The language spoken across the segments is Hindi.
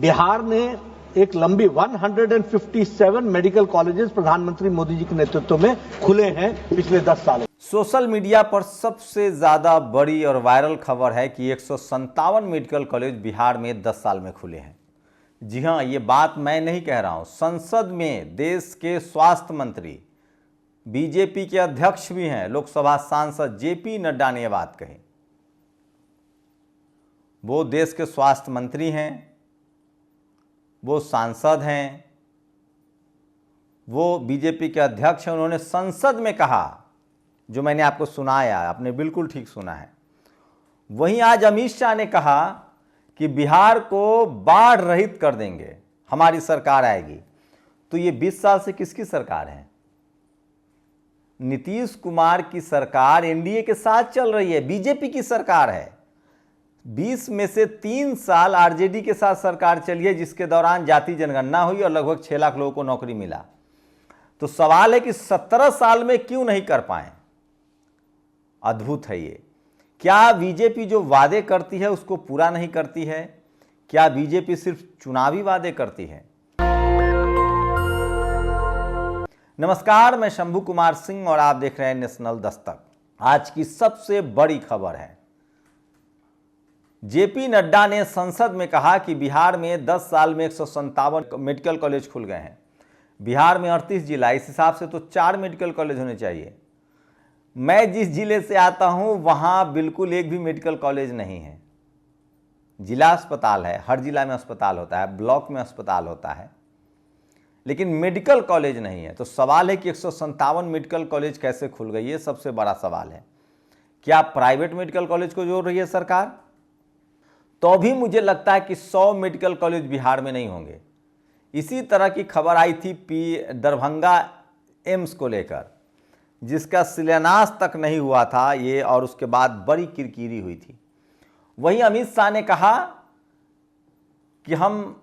बिहार ने एक लंबी 157 मेडिकल कॉलेजेस प्रधानमंत्री मोदी जी के नेतृत्व में खुले हैं पिछले 10 साल। सोशल मीडिया पर सबसे ज्यादा बड़ी और वायरल खबर है कि 157 मेडिकल कॉलेज बिहार में 10 साल में खुले हैं। जी हां, ये बात मैं नहीं कह रहा हूं, संसद में देश के स्वास्थ्य मंत्री, बीजेपी के अध्यक्ष भी हैं, लोकसभा सांसद जेपी नड्डा ने यह बात कही। वो देश के स्वास्थ्य मंत्री हैं, वो सांसद हैं, वो बीजेपी के अध्यक्ष हैं। उन्होंने संसद में कहा, जो मैंने आपको सुनाया, आपने बिल्कुल ठीक सुना है। वहीं आज अमित शाह ने कहा कि बिहार को बाढ़ रहित कर देंगे, हमारी सरकार आएगी। तो ये 20 साल से किसकी सरकार है? नीतीश कुमार की सरकार एनडीए के साथ चल रही है, बीजेपी की सरकार है। 20 में से 3 साल आरजेडी के साथ सरकार चली है, जिसके दौरान जाति जनगणना हुई और लगभग 6 लाख लोगों को नौकरी मिला। तो सवाल है कि 17 साल में क्यों नहीं कर पाए? अद्भुत है ये। क्या बीजेपी जो वादे करती है उसको पूरा नहीं करती है? क्या बीजेपी सिर्फ चुनावी वादे करती है? नमस्कार, मैं शंभू कुमार सिंह और आप देख रहे हैं नेशनल दस्तक। आज की सबसे बड़ी खबर है, जेपी नड्डा ने संसद में कहा कि बिहार में 10 साल में 157 मेडिकल कॉलेज खुल गए हैं। बिहार में 38 जिला, इस हिसाब से तो 4 मेडिकल कॉलेज होने चाहिए। मैं जिस जिले से आता हूं वहां बिल्कुल एक भी मेडिकल कॉलेज नहीं है। जिला अस्पताल है, हर जिला में अस्पताल होता है, ब्लॉक में अस्पताल होता है, लेकिन मेडिकल कॉलेज नहीं है। तो सवाल है कि 157 मेडिकल कॉलेज कैसे खुल गई? ये सबसे बड़ा सवाल है। क्या प्राइवेट मेडिकल कॉलेज को जोड़ रही है सरकार? तो भी मुझे लगता है कि 100 मेडिकल कॉलेज बिहार में नहीं होंगे। इसी तरह की खबर आई थी दरभंगा एम्स को लेकर, जिसका शिलान्यास तक नहीं हुआ था ये, और उसके बाद बड़ी किरकिरी हुई थी। वहीं अमित शाह ने कहा कि हम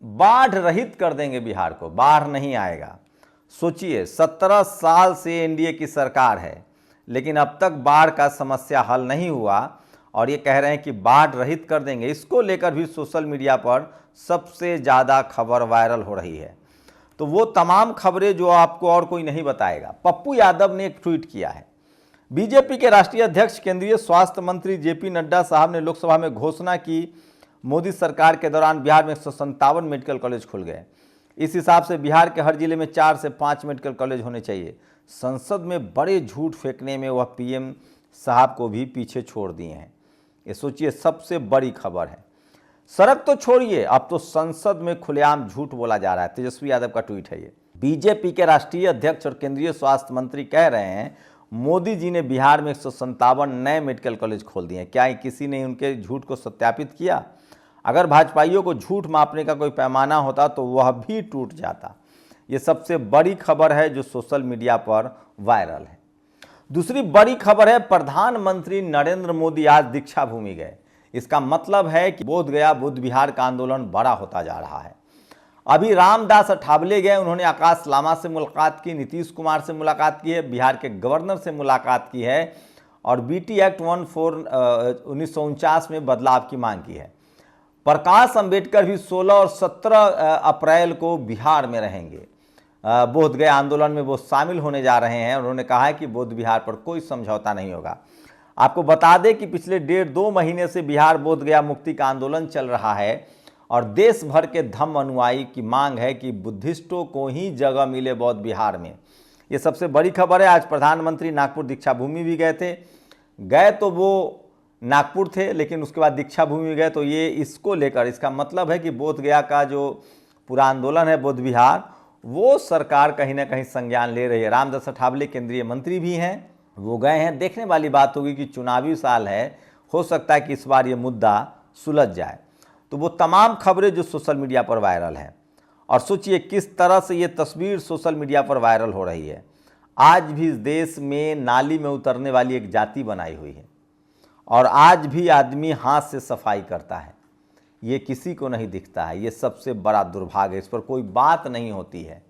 बाढ़ रहित कर देंगे बिहार को, बाढ़ नहीं आएगा। सोचिए, 17 साल से एनडीए की सरकार है, लेकिन अब तक बाढ़ का समस्या हल नहीं हुआ, और ये कह रहे हैं कि बाढ़ रहित कर देंगे। इसको लेकर भी सोशल मीडिया पर सबसे ज़्यादा खबर वायरल हो रही है। तो वो तमाम खबरें जो आपको और कोई नहीं बताएगा। पप्पू यादव ने एक ट्वीट किया है। बीजेपी के राष्ट्रीय अध्यक्ष केंद्रीय स्वास्थ्य मंत्री जेपी नड्डा साहब ने लोकसभा में घोषणा की, मोदी सरकार के दौरान बिहार में 157 मेडिकल कॉलेज खुल गए। इस हिसाब से बिहार के हर जिले में 4 से 5 मेडिकल कॉलेज होने चाहिए। संसद में बड़े झूठ फेंकने में वह पीएम साहब को भी पीछे छोड़ दिए हैं। ये सोचिए, सबसे बड़ी खबर है। सड़क तो छोड़िए, अब तो संसद में खुलेआम झूठ बोला जा रहा है। तेजस्वी यादव का ट्वीट है ये। बीजेपी के राष्ट्रीय अध्यक्ष और केंद्रीय स्वास्थ्य मंत्री कह रहे हैं, मोदी जी ने बिहार में 157 नए मेडिकल कॉलेज खोल दिए हैं। क्या किसी ने उनके झूठ को सत्यापित किया? अगर भाजपाइयों को झूठ मापने का कोई पैमाना होता तो वह भी टूट जाता। ये सबसे बड़ी खबर है जो सोशल मीडिया पर वायरल है। दूसरी बड़ी खबर है, प्रधानमंत्री नरेंद्र मोदी आज दीक्षा भूमि गए। इसका मतलब है कि बोध गया बुद्ध विहार का आंदोलन बड़ा होता जा रहा है। अभी रामदास अठावले गए, उन्होंने आकाश लामा से मुलाकात की, नीतीश कुमार से मुलाकात की है, बिहार के गवर्नर से मुलाकात की है, और बीटी एक्ट 1949 में बदलाव की मांग की है। प्रकाश अंबेडकर भी 16 और 17 अप्रैल को बिहार में रहेंगे। बोध गया आंदोलन में वो शामिल होने जा रहे हैं। उन्होंने कहा है कि बोध विहार पर कोई समझौता नहीं होगा। आपको बता दें कि पिछले 1.5-2 महीने से बिहार बोध गया मुक्ति का आंदोलन चल रहा है, और देश भर के धम्म अनुयायी की मांग है कि बुद्धिस्टों को ही जगह मिले बौद्ध विहार में। ये सबसे बड़ी खबर है। आज प्रधानमंत्री नागपुर दीक्षा भूमि भी गए थे। गए तो वो नागपुर थे, लेकिन उसके बाद दीक्षा भूमि गए। तो ये इसको लेकर, इसका मतलब है कि बोध गया का जो पूरा आंदोलन है बौद्ध विहार, वो सरकार कहीं ना कहीं संज्ञान ले रही है। रामदास अठावले केंद्रीय मंत्री भी हैं, वो गए हैं। देखने वाली बात होगी कि चुनावी साल है, हो सकता है कि इस बार ये मुद्दा सुलझ जाए। तो वो तमाम खबरें जो सोशल मीडिया पर वायरल हैं, और सोचिए किस तरह से ये तस्वीर सोशल मीडिया पर वायरल हो रही है। आज भी इस देश में नाली में उतरने वाली एक जाति बनाई हुई है, और आज भी आदमी हाथ से सफाई करता है। ये किसी को नहीं दिखता है। ये सबसे बड़ा दुर्भाग्य है, इस पर कोई बात नहीं होती है।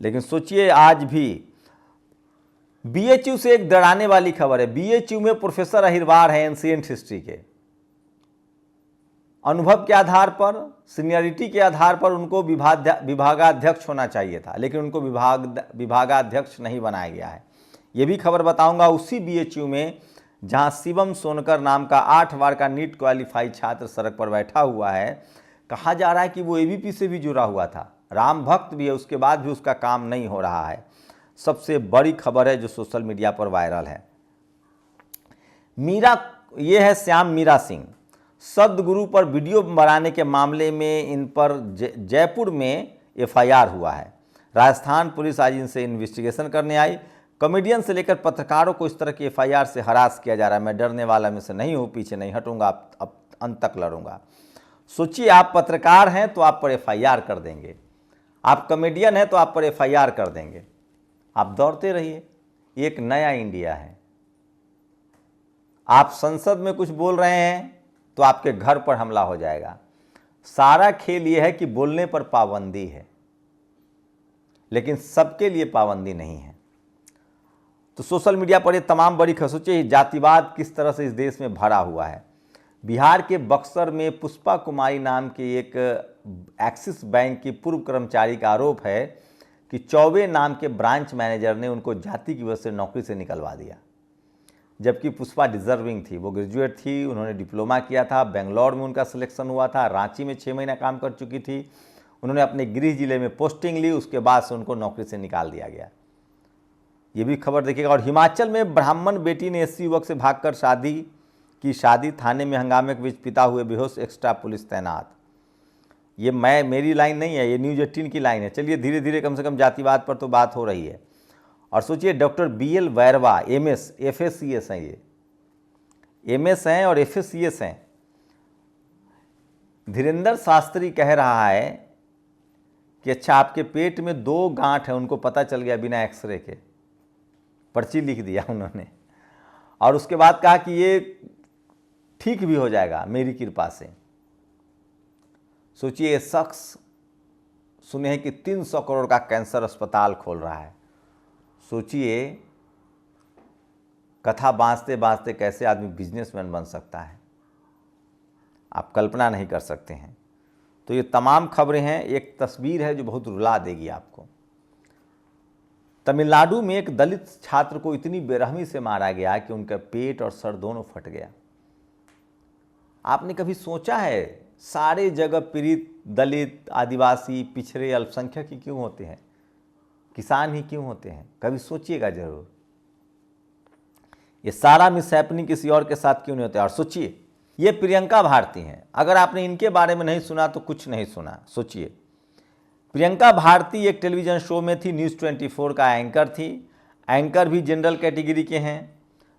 लेकिन सोचिए, आज भी बीएचयू से एक डराने वाली खबर है। बीएचयू में प्रोफेसर अहिरवार हैं एंशिएंट हिस्ट्री के, अनुभव के आधार पर, सीनियरिटी के आधार पर उनको विभागाध्यक्ष होना चाहिए था, लेकिन उनको विभागाध्यक्ष नहीं बनाया गया है। ये भी खबर बताऊंगा उसी बीएचयू में जहां शिवम सोनकर नाम का 8 बार का नीट क्वालिफाई छात्र सड़क पर बैठा हुआ है। कहा जा रहा है कि वो एबीपी से भी जुड़ा हुआ था, राम भक्त भी है, उसके बाद भी उसका काम नहीं हो रहा है। सबसे बड़ी खबर है जो सोशल मीडिया पर वायरल है। ये है श्याम मीरा सिंह, सदगुरु पर वीडियो बनाने के मामले में इन पर जयपुर में एफआईआर हुआ है। राजस्थान पुलिस आज इनसे इन्वेस्टिगेशन करने आई। कॉमेडियन से लेकर पत्रकारों को इस तरह की एफआईआर से हरास किया जा रहा है। मैं डरने वाला में से नहीं हूँ, पीछे नहीं हटूंगा, अब अंत तक लड़ूंगा। सोचिए, आप पत्रकार हैं तो आप पर एफआईआर कर देंगे, आप कॉमेडियन हैं तो आप पर एफआईआर कर देंगे। आप दौड़ते रहिए, एक नया इंडिया है। आप संसद में कुछ बोल रहे हैं तो आपके घर पर हमला हो जाएगा। सारा खेल यह है कि बोलने पर पाबंदी है, लेकिन सबके लिए पाबंदी नहीं है। तो सोशल मीडिया पर ये तमाम बड़ी खबर। सोचिए जातिवाद किस तरह से इस देश में भरा हुआ है। बिहार के बक्सर में पुष्पा कुमारी नाम के एक एक्सिस बैंक की पूर्व कर्मचारी का आरोप है कि चौबे नाम के ब्रांच मैनेजर ने उनको जाति की वजह से नौकरी से निकलवा दिया, जबकि पुष्पा डिजर्विंग थी। वो ग्रेजुएट थी, उन्होंने डिप्लोमा किया था, बेंगलोर में उनका सिलेक्शन हुआ था, रांची में 6 महीना काम कर चुकी थी। उन्होंने अपने गृह जिले में पोस्टिंग ली, उसके बाद से उनको नौकरी से निकाल दिया गया। ये भी खबर देखिएगा। और हिमाचल में ब्राह्मण बेटी ने एससी युवक से भागकर शादी थाने में हंगामे के बीच पिता हुए बेहोश, एक्स्ट्रा पुलिस तैनात। ये मेरी लाइन नहीं है, ये न्यूज़ 18 की लाइन है। चलिए धीरे धीरे कम से कम जातिवाद पर तो बात हो रही है। और सोचिए doctor BL Vairwa MS FACS हैं, ये MS हैं और FACS हैं। धीरेन्द्र शास्त्री कह रहा है कि अच्छा आपके पेट में 2 गांठ है, उनको पता चल गया बिना एक्सरे के, पर्ची लिख दिया उन्होंने। और उसके बाद कहा कि ये ठीक भी हो जाएगा मेरी कृपा से। सोचिए ये शख्स सुने हैं कि 300 करोड़ का कैंसर अस्पताल खोल रहा है। सोचिए कथा बांचते बांचते कैसे आदमी बिजनेसमैन बन सकता है, आप कल्पना नहीं कर सकते हैं। तो ये तमाम खबरें हैं। एक तस्वीर है जो बहुत रुला देगी आपको। तमिलनाडु में एक दलित छात्र को इतनी बेरहमी से मारा गया कि उनका पेट और सर दोनों फट गया। आपने कभी सोचा है सारे जगह पीड़ित दलित, आदिवासी, पिछड़े, अल्पसंख्यक ही क्यों होते हैं, किसान ही क्यों होते हैं? कभी सोचिएगा जरूर। ये सारा मिसहैपनिंग किसी और के साथ क्यों नहीं होता? और सोचिए ये प्रियंका भारती हैं। अगर आपने इनके बारे में नहीं सुना तो कुछ नहीं सुना। सोचिए प्रियंका भारती एक टेलीविज़न शो में थी, न्यूज़ 24 का एंकर थी। एंकर भी जनरल कैटेगरी के हैं,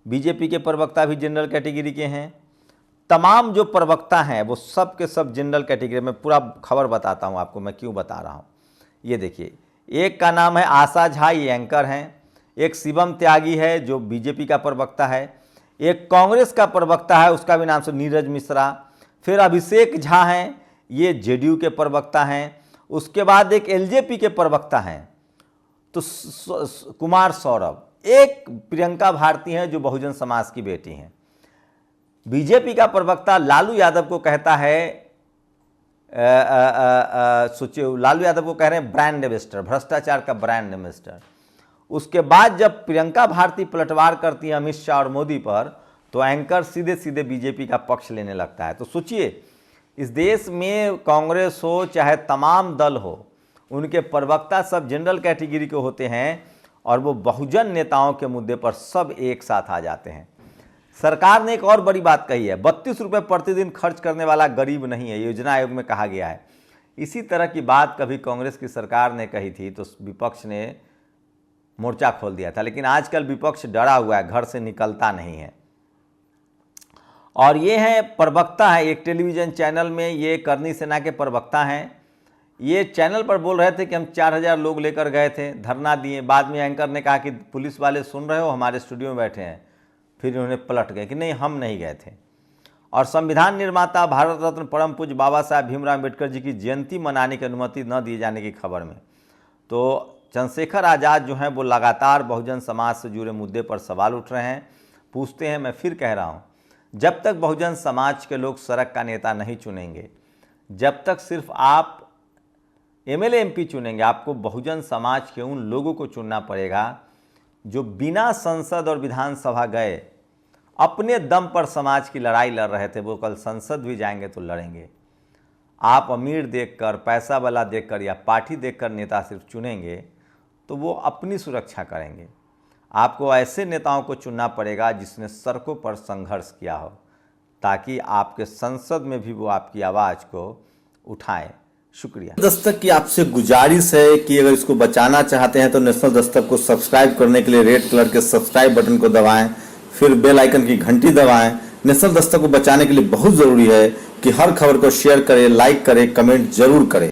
बीजेपी के प्रवक्ता भी जनरल कैटेगरी के हैं। तमाम जो प्रवक्ता हैं वो सब के सब जनरल कैटेगरी में। पूरा खबर बताता हूं आपको मैं क्यों बता रहा हूं। ये देखिए, एक का नाम है आशा झा, ये एंकर हैं। एक शिवम त्यागी है जो बीजेपी का प्रवक्ता है। एक कांग्रेस का प्रवक्ता है, उसका भी नाम से नीरज मिश्रा। फिर अभिषेक झा हैं, ये जेडीयू के प्रवक्ता हैं। उसके बाद एक एलजेपी के प्रवक्ता हैं तो कुमार सौरभ। एक प्रियंका भारती हैं जो बहुजन समाज की बेटी हैं। बीजेपी का प्रवक्ता लालू यादव को कहता है, सोचिए लालू यादव को कह रहे हैं ब्रांड एम्बेसडर, भ्रष्टाचार का ब्रांड एम्बेसडर। उसके बाद जब प्रियंका भारती पलटवार करती है अमित शाह और मोदी पर, तो एंकर सीधे सीधे बीजेपी का पक्ष लेने लगता है। तो सोचिए इस देश में कांग्रेस हो चाहे तमाम दल हो, उनके प्रवक्ता सब जनरल कैटेगरी के होते हैं और वो बहुजन नेताओं के मुद्दे पर सब एक साथ आ जाते हैं। सरकार ने एक और बड़ी बात कही है, 32 रुपये प्रतिदिन खर्च करने वाला गरीब नहीं है, योजना आयोग में कहा गया है। इसी तरह की बात कभी कांग्रेस की सरकार ने कही थी तो विपक्ष ने मोर्चा खोल दिया था। लेकिन आजकल विपक्ष डरा हुआ है, घर से निकलता नहीं है। और ये हैं प्रवक्ता है एक टेलीविज़न चैनल में, ये करनी सेना के प्रवक्ता हैं। ये चैनल पर बोल रहे थे कि हम 4000 लोग लेकर गए थे, धरना दिए। बाद में एंकर ने कहा कि पुलिस वाले सुन रहे हो, हमारे स्टूडियो में बैठे हैं। फिर उन्होंने पलट गए कि नहीं हम नहीं गए थे। और संविधान निर्माता भारत रत्न परम पूज्य बाबा साहब भीमराव अम्बेडकर जी की जयंती मनाने की अनुमति न दिए जाने की खबर में तो चंद्रशेखर आज़ाद जो हैं वो लगातार बहुजन समाज से जुड़े मुद्दे पर सवाल उठ रहे हैं, पूछते हैं। मैं फिर कह रहा हूँ, जब तक बहुजन समाज के लोग सड़क का नेता नहीं चुनेंगे, जब तक सिर्फ आप एमएलए एमपी चुनेंगे, आपको बहुजन समाज के उन लोगों को चुनना पड़ेगा जो बिना संसद और विधानसभा गए अपने दम पर समाज की लड़ाई लड़ रहे थे। वो कल संसद भी जाएंगे तो लड़ेंगे। आप अमीर देखकर, पैसा वाला देखकर या पार्टी देखकर नेता सिर्फ चुनेंगे तो वो अपनी सुरक्षा करेंगे। आपको ऐसे नेताओं को चुनना पड़ेगा जिसने सड़कों पर संघर्ष किया हो, ताकि आपके संसद में भी वो आपकी आवाज़ को उठाएं। शुक्रिया। दस्तक की आपसे गुजारिश है कि अगर इसको बचाना चाहते हैं तो नेशनल दस्तक को सब्सक्राइब करने के लिए रेड कलर के सब्सक्राइब बटन को दबाएं, फिर बेल आइकन की घंटी दबाएं। नेशनल दस्तक को बचाने के लिए बहुत जरूरी है कि हर खबर को शेयर करें, लाइक करें, कमेंट जरूर करें।